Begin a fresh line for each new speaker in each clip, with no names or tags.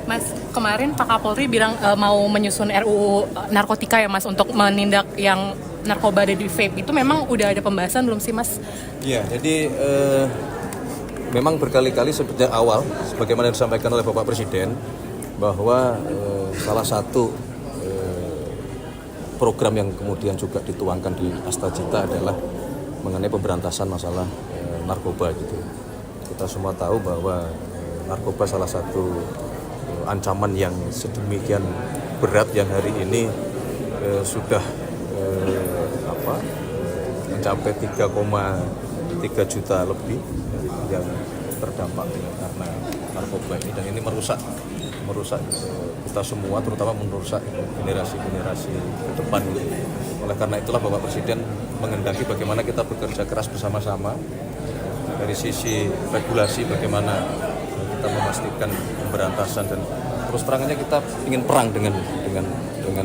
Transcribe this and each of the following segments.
Mas, kemarin Pak Kapolri bilang mau menyusun RUU narkotika ya Mas untuk menindak yang narkoba ada di vape. Itu memang udah ada pembahasan belum sih Mas?
Iya, jadi memang berkali-kali sejak awal, sebagaimana yang disampaikan oleh Bapak Presiden, bahwa salah satu program yang kemudian juga dituangkan di Astagita adalah mengenai pemberantasan masalah narkoba gitu. Kita semua tahu bahwa narkoba salah satu ancaman yang sedemikian berat yang hari ini sudah mencapai 3,3 juta lebih yang terdampak karena narkoba ini, dan ini merusak kita semua, terutama merusak generasi ke depan. Oleh karena itulah Bapak Presiden menghendaki bagaimana kita bekerja keras bersama-sama dari sisi regulasi, bagaimana kita memastikan pemberantasan, dan terus terangannya kita ingin perang dengan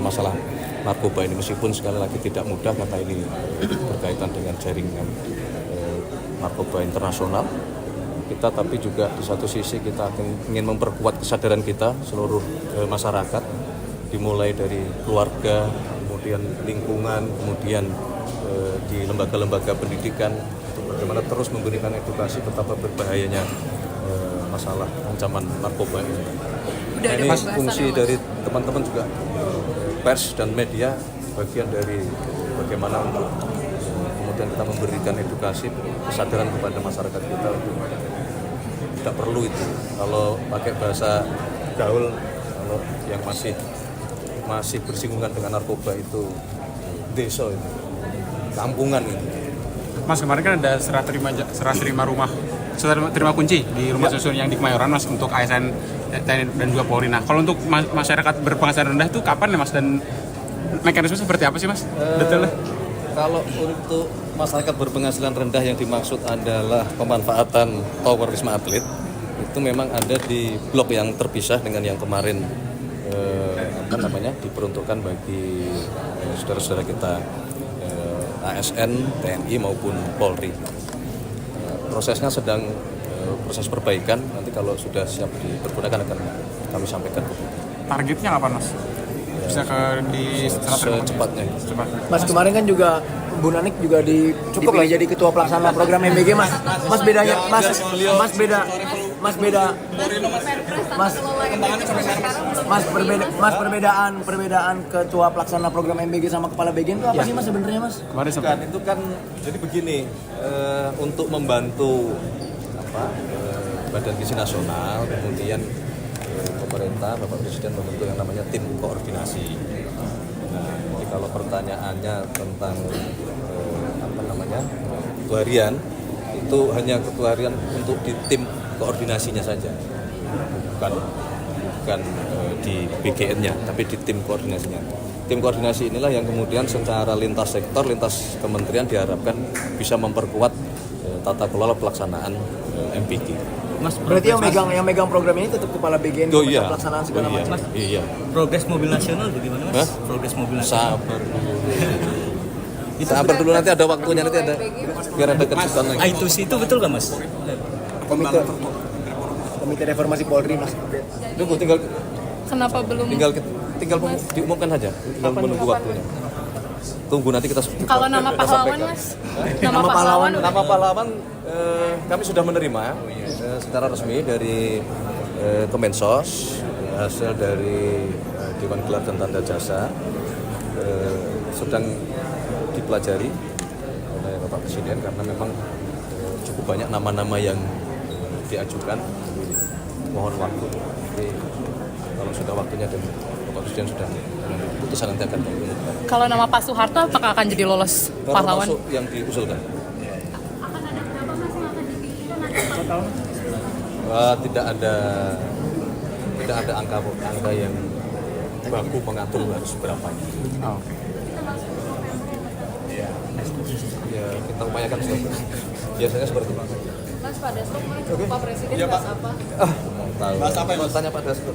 masalah narkoba ini, meskipun sekali lagi tidak mudah karena ini berkaitan dengan jaringan narkoba internasional kita, tapi juga di satu sisi kita ingin memperkuat kesadaran kita seluruh masyarakat, dimulai dari keluarga, kemudian lingkungan, kemudian di lembaga-lembaga pendidikan, untuk bagaimana terus memberikan edukasi betapa berbahayanya masalah ancaman narkoba ini. Nah, ini fungsi dari teman-teman juga pers dan media, bagian dari bagaimana untuk kemudian kita memberikan edukasi, kesadaran kepada masyarakat kita untuk tidak perlu itu. Kalau pakai bahasa gaul, kalau yang masih bersinggungan dengan narkoba itu desa itu, kampungan itu.
Mas, kemarin kan ada serah terima kunci di rumah susun yang di Kemayoran Mas untuk ASN TNI dan juga Polri. Nah, kalau untuk masyarakat berpenghasilan rendah itu kapan ya Mas, dan mekanisme seperti apa sih Mas? Detailnya?
Kalau untuk masyarakat berpenghasilan rendah yang dimaksud adalah pemanfaatan tower Wisma Atlet, itu memang ada di blok yang terpisah dengan yang kemarin diperuntukkan bagi saudara-saudara kita ASN, TNI maupun Polri. Prosesnya sedang proses perbaikan, nanti kalau sudah siap dipergunakan akan kami sampaikan.
Targetnya kapan Mas? Bisa
secepatnya.
Mas, kemarin kan juga Bu Nanik juga dipilih jadi ketua pelaksana program MBG Mas. Mas bedanya perbedaan ketua pelaksana program MBG sama kepala BGN itu apa sih Mas sebenarnya Mas?
Itu kan jadi begini, untuk membantu Badan Gizi Nasional, kemudian pemerintah, Bapak Presiden membentuk yang namanya tim koordinasi. Nah, jadi kalau pertanyaannya tentang ketua harian, itu hanya ketua harian untuk di tim koordinasinya saja, bukan di BGN-nya, tapi di tim koordinasinya. Tim koordinasi inilah yang kemudian secara lintas sektor, lintas kementerian diharapkan bisa memperkuat tata kelola pelaksanaan MBG.
Mas, berarti yang megang program ini tetap kepala BGN, pelaksanaan segala macam.
Iya.
Progres mobil nasional bagaimana Mas? Progres mobil nasional.
Sabar dulu, nanti ada waktunya, nanti ada biar ada kejutan lagi.
Itu betul nggak Mas?
Komite Reformasi Polri Mas.
Tunggu, tinggal diumumkan saja, tinggal menunggu waktunya. Tunggu nanti kita.
Kalau nama pahlawan Mas?
Nama pahlawan kami sudah menerima secara resmi dari Kemensos, hasil dari Dewan Gelar dan Tanda Jasa, sedang dipelajari oleh Bapak Presiden karena memang cukup banyak nama-nama yang diajukan. Mohon waktu. Jadi kalau sudah waktunya dan Bapak Presiden sudah putusan, nanti akan diumumkan.
Kalau nama Pak Soeharto apakah akan jadi lolos pahlawan?
Masuk yang diusulkan.
Akan ada berapa Mas yang akan dipilih?
Tidak ada angka yang baku mengatur harus berapa. Ya, kita upayakan biasanya seperti itu.
Mas, pada stop Pak Presiden bahas apa?
Tahu. Bahas apa ya? Tanya Pak Dasko.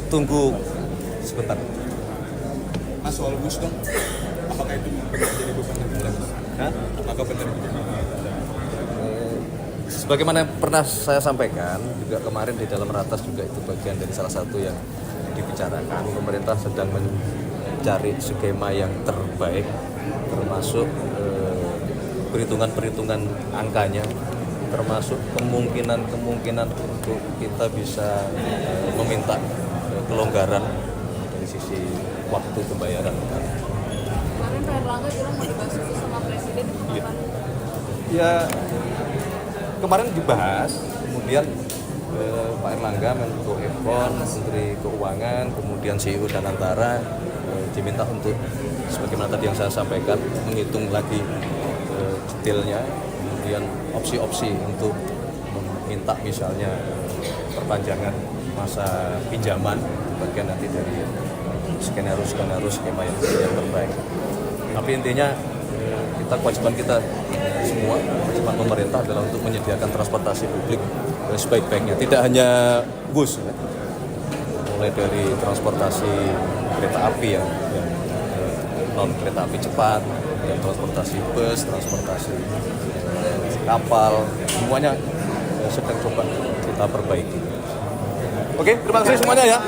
Tunggu sebentar.
Mas, soal bus dong, apakah itu menjadi beban?
Hah?
Apakah benar?
Sebagaimana pernah saya sampaikan juga kemarin di dalam ratas juga itu bagian dari salah satu yang dibicarakan. Pemerintah sedang mencari skema yang terbaik, termasuk perhitungan-perhitungan angkanya, termasuk kemungkinan untuk kita bisa meminta kelonggaran dari sisi waktu pembayaran.
Kemarin Pak Erlangga bilang mau dibahas itu sama Presiden itu kapan?
Ya kemarin dibahas, kemudian Pak Erlangga, Menko Econ, Menteri Keuangan, kemudian CEO Danantara diminta untuk sebagaimana tadi yang saya sampaikan menghitung lagi detailnya, kemudian opsi-opsi untuk meminta misalnya perpanjangan masa pinjaman bagian nanti dari skenario skema yang terbaik. Tapi intinya kewajiban kita semua, kewajiban pemerintah adalah untuk menyediakan transportasi publik sebaik-baiknya. Tidak hanya bus, ya. Mulai dari transportasi kereta api yang non kereta api cepat, dan transportasi bus, transportasi kapal, semuanya sedang coba kita perbaiki. Oke, terima kasih semuanya ya.